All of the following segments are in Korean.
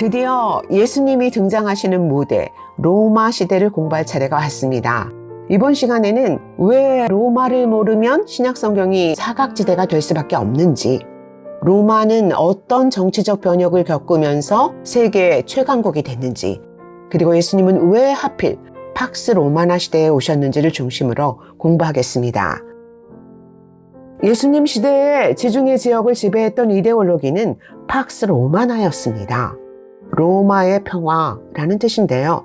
드디어 예수님이 등장하시는 무대 로마 시대를 공부할 차례가 왔습니다. 이번 시간에는 왜 로마를 모르면 신약성경이 사각지대가 될 수밖에 없는지, 로마는 어떤 정치적 변혁을 겪으면서 세계 최강국이 됐는지, 그리고 예수님은 왜 하필 팍스 로마나 시대에 오셨는지를 중심으로 공부하겠습니다. 예수님 시대에 지중해 지역을 지배했던 이데올로기는 팍스 로마나였습니다. 로마의 평화라는 뜻인데요.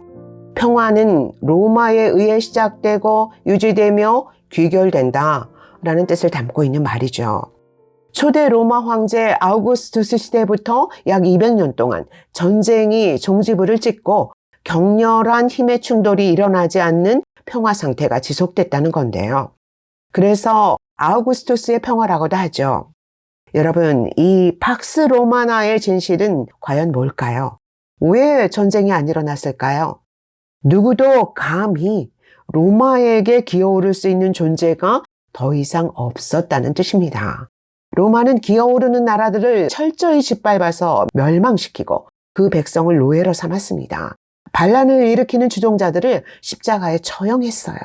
평화는 로마에 의해 시작되고 유지되며 귀결된다 라는 뜻을 담고 있는 말이죠. 초대 로마 황제 아우구스투스 시대부터 약 200년 동안 전쟁이 종지부를 찍고 격렬한 힘의 충돌이 일어나지 않는 평화 상태가 지속됐다는 건데요. 그래서 아우구스투스의 평화라고도 하죠. 여러분, 이 팍스 로마나의 진실은 과연 뭘까요? 왜 전쟁이 안 일어났을까요? 누구도 감히 로마에게 기어오를 수 있는 존재가 더 이상 없었다는 뜻입니다. 로마는 기어오르는 나라들을 철저히 짓밟아서 멸망시키고 그 백성을 노예로 삼았습니다. 반란을 일으키는 주종자들을 십자가에 처형했어요.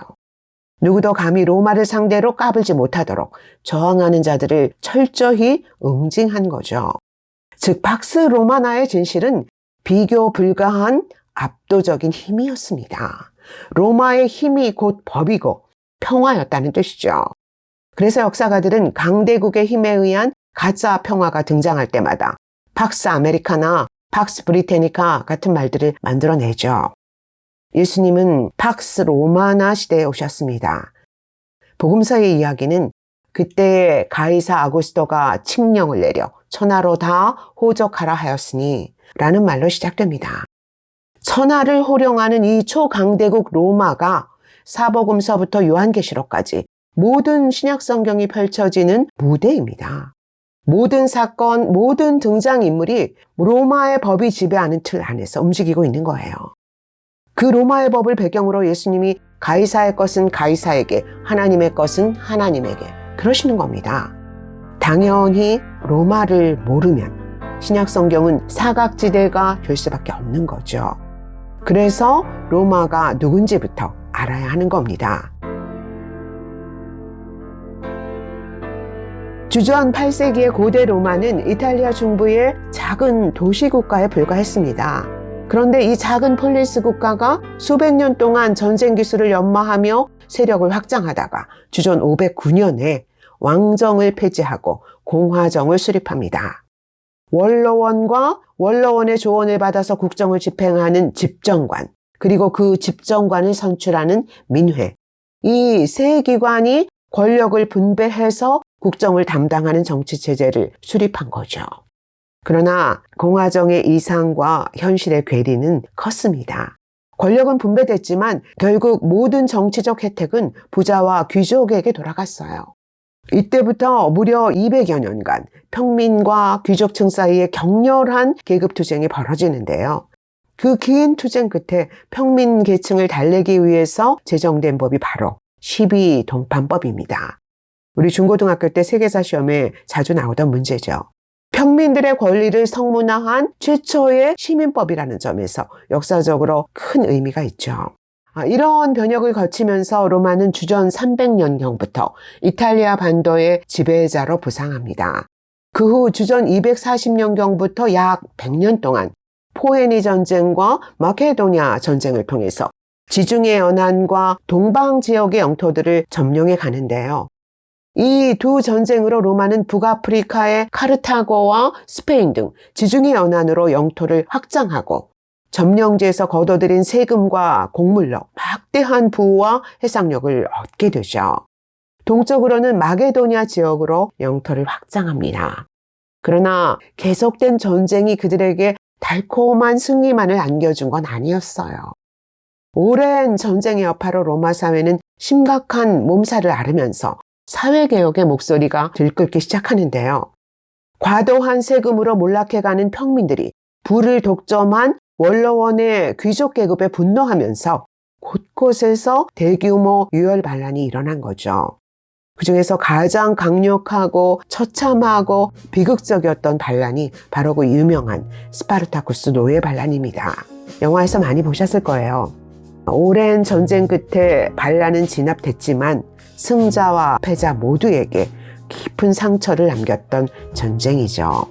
누구도 감히 로마를 상대로 까불지 못하도록 저항하는 자들을 철저히 응징한 거죠. 즉, 팍스 로마나의 진실은 비교 불가한 압도적인 힘이었습니다. 로마의 힘이 곧 법이고 평화였다는 뜻이죠. 그래서 역사가들은 강대국의 힘에 의한 가짜 평화가 등장할 때마다 팍스 아메리카나, 팍스 브리테니카 같은 말들을 만들어내죠. 예수님은 팍스 로마나 시대에 오셨습니다. 복음서의 이야기는 그때 가이사 아구스토가 칙령을 내려 천하로 다 호적하라 하였으니 라는 말로 시작됩니다. 천하를 호령하는 이 초강대국 로마가 사복음서부터 요한계시록까지 모든 신약성경이 펼쳐지는 무대입니다. 모든 사건, 모든 등장인물이 로마의 법이 지배하는 틀 안에서 움직이고 있는 거예요. 그 로마의 법을 배경으로 예수님이 가이사의 것은 가이사에게, 하나님의 것은 하나님에게 그러시는 겁니다. 당연히 로마를 모르면 신약성경은 사각지대가 될 수밖에 없는 거죠. 그래서 로마가 누군지부터 알아야 하는 겁니다. 주전 8세기의 고대 로마는 이탈리아 중부의 작은 도시국가에 불과했습니다. 그런데 이 작은 폴리스 국가가 수백 년 동안 전쟁 기술을 연마하며 세력을 확장하다가 주전 509년에 왕정을 폐지하고 공화정을 수립합니다. 원로원과 원로원의 조언을 받아서 국정을 집행하는 집정관, 그리고 그 집정관을 선출하는 민회, 이 세 기관이 권력을 분배해서 국정을 담당하는 정치체제를 수립한 거죠. 그러나 공화정의 이상과 현실의 괴리는 컸습니다. 권력은 분배됐지만 결국 모든 정치적 혜택은 부자와 귀족에게 돌아갔어요. 이때부터 무려 200여 년간 평민과 귀족층 사이에 격렬한 계급투쟁이 벌어지는데요. 그 긴 투쟁 끝에 평민 계층을 달래기 위해서 제정된 법이 바로 12동판법입니다. 우리 중고등학교 때 세계사 시험에 자주 나오던 문제죠. 평민들의 권리를 성문화한 최초의 시민법이라는 점에서 역사적으로 큰 의미가 있죠. 이런 변혁을 거치면서 로마는 주전 300년경부터 이탈리아 반도의 지배자로 부상합니다. 그 후 주전 240년경부터 약 100년 동안 포에니 전쟁과 마케도니아 전쟁을 통해서 지중해 연안과 동방 지역의 영토들을 점령해 가는데요. 이 두 전쟁으로 로마는 북아프리카의 카르타고와 스페인 등 지중해 연안으로 영토를 확장하고 점령지에서 거둬들인 세금과 곡물로 막대한 부와 해상력을 얻게 되죠. 동쪽으로는 마게도니아 지역으로 영토를 확장합니다. 그러나 계속된 전쟁이 그들에게 달콤한 승리만을 안겨준 건 아니었어요. 오랜 전쟁의 여파로 로마 사회는 심각한 몸살을 앓으면서 사회개혁의 목소리가 들끓기 시작하는데요. 과도한 세금으로 몰락해가는 평민들이 부를 독점한 원로원의 귀족 계급에 분노하면서 곳곳에서 대규모 유혈 반란이 일어난 거죠. 그 중에서 가장 강력하고 처참하고 비극적이었던 반란이 바로 그 유명한 스파르타쿠스 노예 반란입니다. 영화에서 많이 보셨을 거예요. 오랜 전쟁 끝에 반란은 진압됐지만 승자와 패자 모두에게 깊은 상처를 남겼던 전쟁이죠.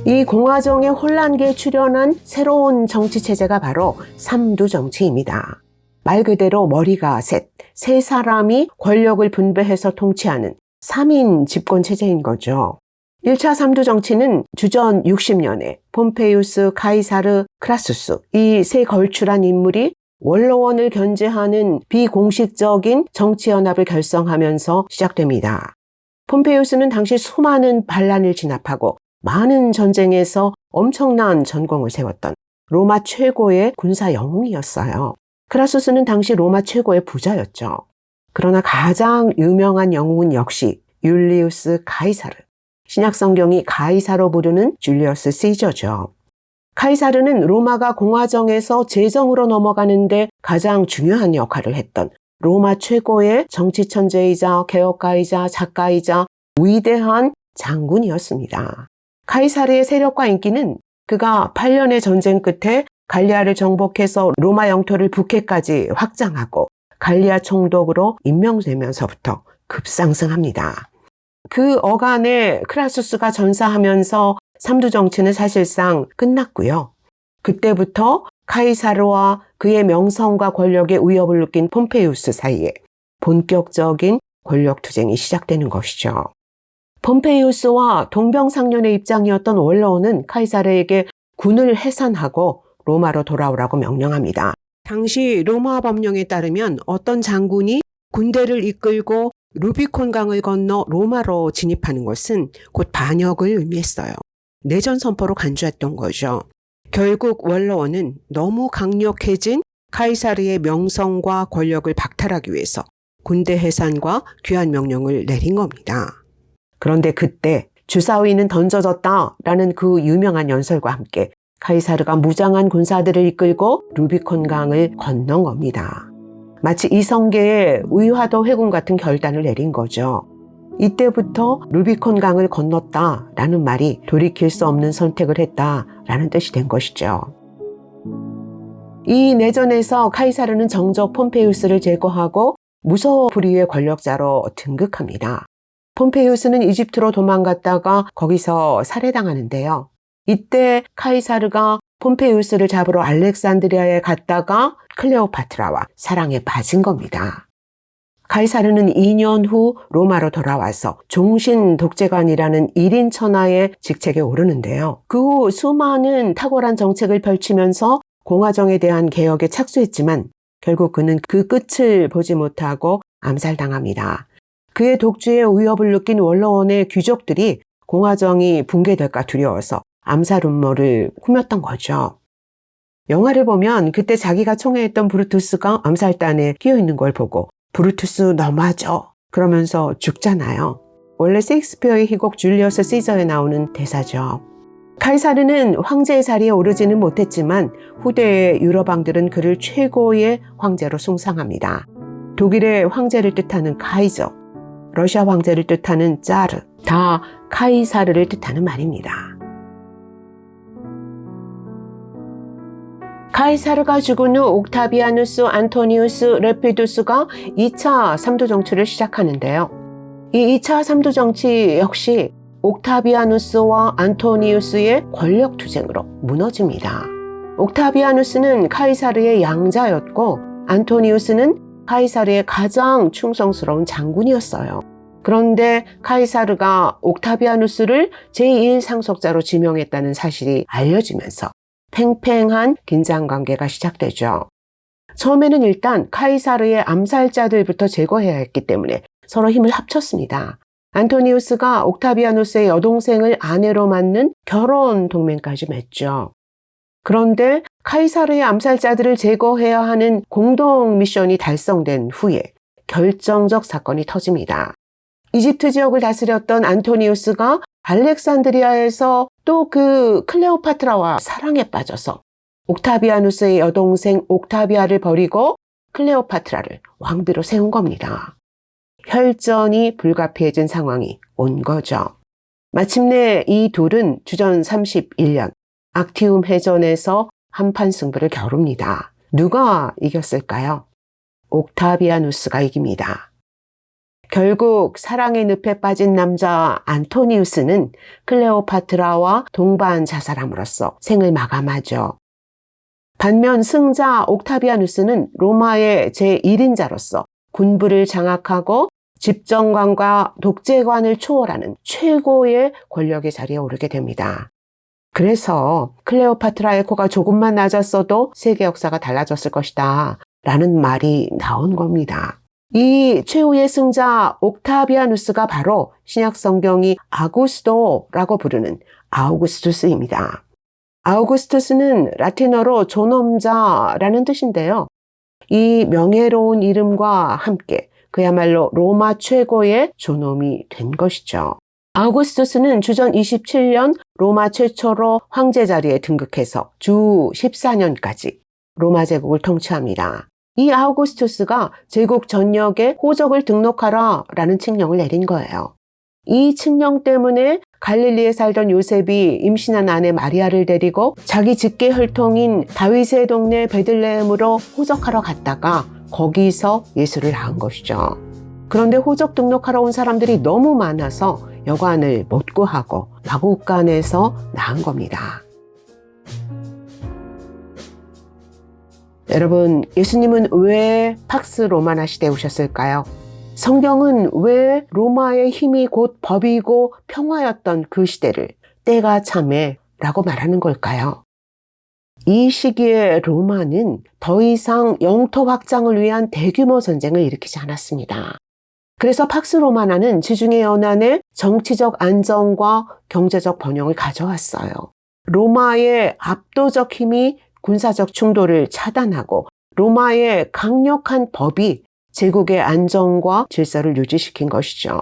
이 공화정의 혼란기에 출현한 새로운 정치체제가 바로 삼두 정치입니다. 말 그대로 머리가 세 사람이 권력을 분배해서 통치하는 3인 집권체제인 거죠. 1차 삼두 정치는 주전 60년에 폼페이우스, 카이사르, 크라수스 이 세 걸출한 인물이 원로원을 견제하는 비공식적인 정치연합을 결성하면서 시작됩니다. 폼페이우스는 당시 수많은 반란을 진압하고 많은 전쟁에서 엄청난 전功을 세웠던 로마 최고의 군사 영웅이었어요. 크라수스는 당시 로마 최고의 부자였죠. 그러나 가장 유명한 영웅은 역시 율리우스 카이사르. 신약 성경이 가이사로 부르는 줄리어스 시저죠. 카이사르는 로마가 공화정에서 제정으로 넘어가는데 가장 중요한 역할을 했던 로마 최고의 정치 천재이자 개혁가이자 작가이자 위대한 장군이었습니다. 카이사르의 세력과 인기는 그가 8년의 전쟁 끝에 갈리아를 정복해서 로마 영토를 북해까지 확장하고 갈리아 총독으로 임명되면서부터 급상승합니다. 그 어간에 크라수스가 전사하면서 삼두 정치는 사실상 끝났고요. 그때부터 카이사르와 그의 명성과 권력의 위협을 느낀 폼페이우스 사이에 본격적인 권력투쟁이 시작되는 것이죠. 폼페이우스와 동병상련의 입장이었던 원로원은 카이사르에게 군을 해산하고 로마로 돌아오라고 명령합니다. 당시 로마 법령에 따르면 어떤 장군이 군대를 이끌고 루비콘 강을 건너 로마로 진입하는 것은 곧 반역을 의미했어요. 내전 선포로 간주했던 거죠. 결국 원로원은 너무 강력해진 카이사르의 명성과 권력을 박탈하기 위해서 군대 해산과 귀환 명령을 내린 겁니다. 그런데 그때 주사위는 던져졌다라는 그 유명한 연설과 함께 카이사르가 무장한 군사들을 이끌고 루비콘 강을 건넌 겁니다. 마치 이성계의 위화도 회군 같은 결단을 내린 거죠. 이때부터 루비콘 강을 건넜다라는 말이 돌이킬 수 없는 선택을 했다라는 뜻이 된 것이죠. 이 내전에서 카이사르는 정적 폼페이우스를 제거하고 무소불위의 권력자로 등극합니다. 폼페이우스는 이집트로 도망갔다가 거기서 살해당하는데요. 이때 카이사르가 폼페이우스를 잡으러 알렉산드리아에 갔다가 클레오파트라와 사랑에 빠진 겁니다. 카이사르는 2년 후 로마로 돌아와서 종신 독재관이라는 1인 천하의 직책에 오르는데요. 그 후 수많은 탁월한 정책을 펼치면서 공화정에 대한 개혁에 착수했지만 결국 그는 그 끝을 보지 못하고 암살당합니다. 그의 독주의 위협을 느낀 원로원의 귀족들이 공화정이 붕괴될까 두려워서 암살 음모를 꾸몄던 거죠. 영화를 보면 그때 자기가 총애했던 브루투스가 암살단에 끼어있는 걸 보고 브루투스 너무하죠. 그러면서 죽잖아요. 원래 셰익스피어의 희곡 줄리어스 시저에 나오는 대사죠. 카이사르는 황제의 자리에 오르지는 못했지만 후대의 유럽 왕들은 그를 최고의 황제로 숭상합니다. 독일의 황제를 뜻하는 카이저, 러시아 황제를 뜻하는 짜르, 다 카이사르를 뜻하는 말입니다. 카이사르가 죽은 후 옥타비아누스, 안토니우스, 레피두스가 2차 삼두 정치를 시작하는데요. 이 2차 삼두 정치 역시 옥타비아누스와 안토니우스의 권력 투쟁으로 무너집니다. 옥타비아누스는 카이사르의 양자였고 안토니우스는 카이사르의 가장 충성스러운 장군이었어요. 그런데 카이사르가 옥타비아누스를 제1상속자로 지명했다는 사실이 알려지면서 팽팽한 긴장관계가 시작되죠. 처음에는 일단 카이사르의 암살자들부터 제거해야 했기 때문에 서로 힘을 합쳤습니다. 안토니우스가 옥타비아누스의 여동생을 아내로 맞는 결혼 동맹까지 맺죠. 그런데 카이사르의 암살자들을 제거해야 하는 공동 미션이 달성된 후에 결정적 사건이 터집니다. 이집트 지역을 다스렸던 안토니우스가 알렉산드리아에서 또 그 클레오파트라와 사랑에 빠져서 옥타비아누스의 여동생 옥타비아를 버리고 클레오파트라를 왕비로 세운 겁니다. 혈전이 불가피해진 상황이 온 거죠. 마침내 이 둘은 주전 31년 악티움 해전에서 한판 승부를 겨룹니다. 누가 이겼을까요? 옥타비아누스가 이깁니다. 결국 사랑의 늪에 빠진 남자 안토니우스는 클레오파트라와 동반 자살함으로써 생을 마감하죠. 반면 승자 옥타비아누스는 로마의 제1인자로서 군부를 장악하고 집정관과 독재관을 초월하는 최고의 권력의 자리에 오르게 됩니다. 그래서 클레오파트라의 코가 조금만 낮았어도 세계 역사가 달라졌을 것이다 라는 말이 나온 겁니다. 이 최후의 승자 옥타비아누스가 바로 신약 성경이 아구스도라고 부르는 아우구스투스입니다. 아우구스투스는 라틴어로 존엄자라는 뜻인데요. 이 명예로운 이름과 함께 그야말로 로마 최고의 존엄이 된 것이죠. 아우구스투스는 주전 27년 로마 최초로 황제 자리에 등극해서 주 14년까지 로마 제국을 통치합니다. 이 아우구스투스가 제국 전역에 호적을 등록하라 라는 칙령을 내린 거예요. 이 칙령 때문에 갈릴리에 살던 요셉이 임신한 아내 마리아를 데리고 자기 직계 혈통인 다윗의 동네 베들레헴으로 호적하러 갔다가 거기서 예수를 낳은 것이죠. 그런데 호적 등록하러 온 사람들이 너무 많아서 여관을 못 구하고 마구간에서 낳은 겁니다. 여러분, 예수님은 왜 팍스 로마나 시대에 오셨을까요? 성경은 왜 로마의 힘이 곧 법이고 평화였던 그 시대를 때가 참에 라고 말하는 걸까요? 이 시기에 로마는 더 이상 영토 확장을 위한 대규모 전쟁을 일으키지 않았습니다. 그래서 팍스 로마나는 지중해 연안에 정치적 안정과 경제적 번영을 가져왔어요. 로마의 압도적 힘이 군사적 충돌을 차단하고 로마의 강력한 법이 제국의 안정과 질서를 유지시킨 것이죠.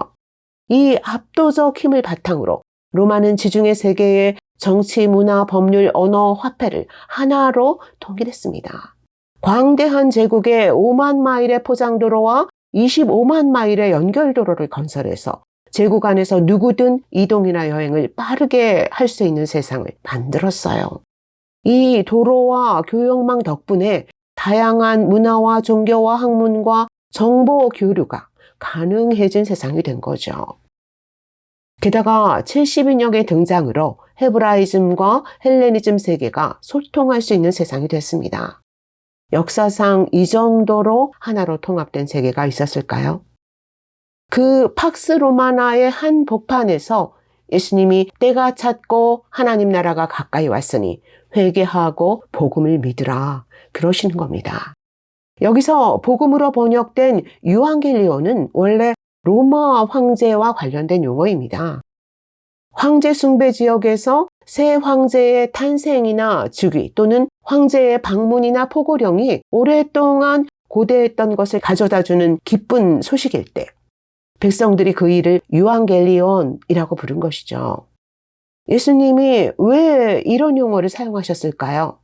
이 압도적 힘을 바탕으로 로마는 지중해 세계의 정치, 문화, 법률, 언어, 화폐를 하나로 통일했습니다. 광대한 제국의 5만 마일의 포장도로와 25만 마일의 연결도로를 건설해서 제국 안에서 누구든 이동이나 여행을 빠르게 할 수 있는 세상을 만들었어요. 이 도로와 교역망 덕분에 다양한 문화와 종교와 학문과 정보 교류가 가능해진 세상이 된 거죠. 게다가 70인역의 등장으로 헤브라이즘과 헬레니즘 세계가 소통할 수 있는 세상이 됐습니다. 역사상 이 정도로 하나로 통합된 세계가 있었을까요? 그 팍스 로마나의 한 복판에서 예수님이 때가 찼고 하나님 나라가 가까이 왔으니 회개하고 복음을 믿으라 그러시는 겁니다. 여기서 복음으로 번역된 유앙겔리온은 원래 로마 황제와 관련된 용어입니다. 황제 숭배 지역에서 새 황제의 탄생이나 즉위 또는 황제의 방문이나 포고령이 오랫동안 고대했던 것을 가져다주는 기쁜 소식일 때 백성들이 그 일을 유앙겔리온이라고 부른 것이죠. 예수님이 왜 이런 용어를 사용하셨을까요?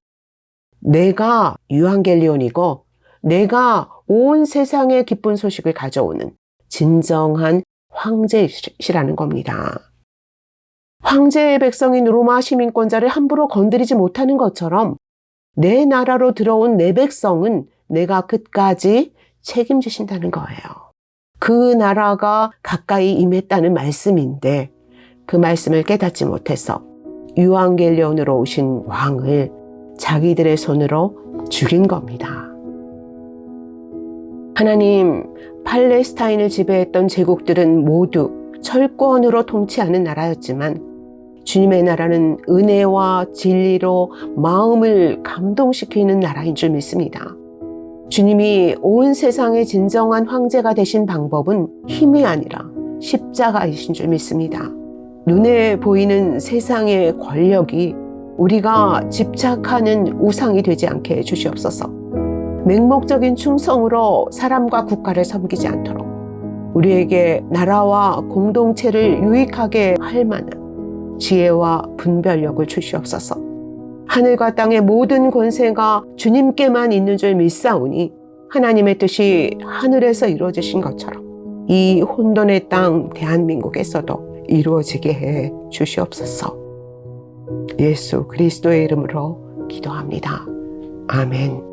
내가 유앙겔리온이고 내가 온 세상에 기쁜 소식을 가져오는 진정한 황제시라는 겁니다. 황제의 백성인 로마 시민권자를 함부로 건드리지 못하는 것처럼 내 나라로 들어온 내 백성은 내가 끝까지 책임지신다는 거예요. 그 나라가 가까이 임했다는 말씀인데 그 말씀을 깨닫지 못해서 유앙겔리온으로 오신 왕을 자기들의 손으로 죽인 겁니다. 하나님, 팔레스타인을 지배했던 제국들은 모두 철권으로 통치하는 나라였지만 주님의 나라는 은혜와 진리로 마음을 감동시키는 나라인 줄 믿습니다. 주님이 온 세상의 진정한 황제가 되신 방법은 힘이 아니라 십자가이신 줄 믿습니다. 눈에 보이는 세상의 권력이 우리가 집착하는 우상이 되지 않게 해주시옵소서. 맹목적인 충성으로 사람과 국가를 섬기지 않도록 우리에게 나라와 공동체를 유익하게 할 만한 지혜와 분별력을 주시옵소서. 하늘과 땅의 모든 권세가 주님께만 있는 줄 믿사오니 하나님의 뜻이 하늘에서 이루어지신 것처럼 이 혼돈의 땅 대한민국에서도 이루어지게 해 주시옵소서. 예수 그리스도의 이름으로 기도합니다. 아멘.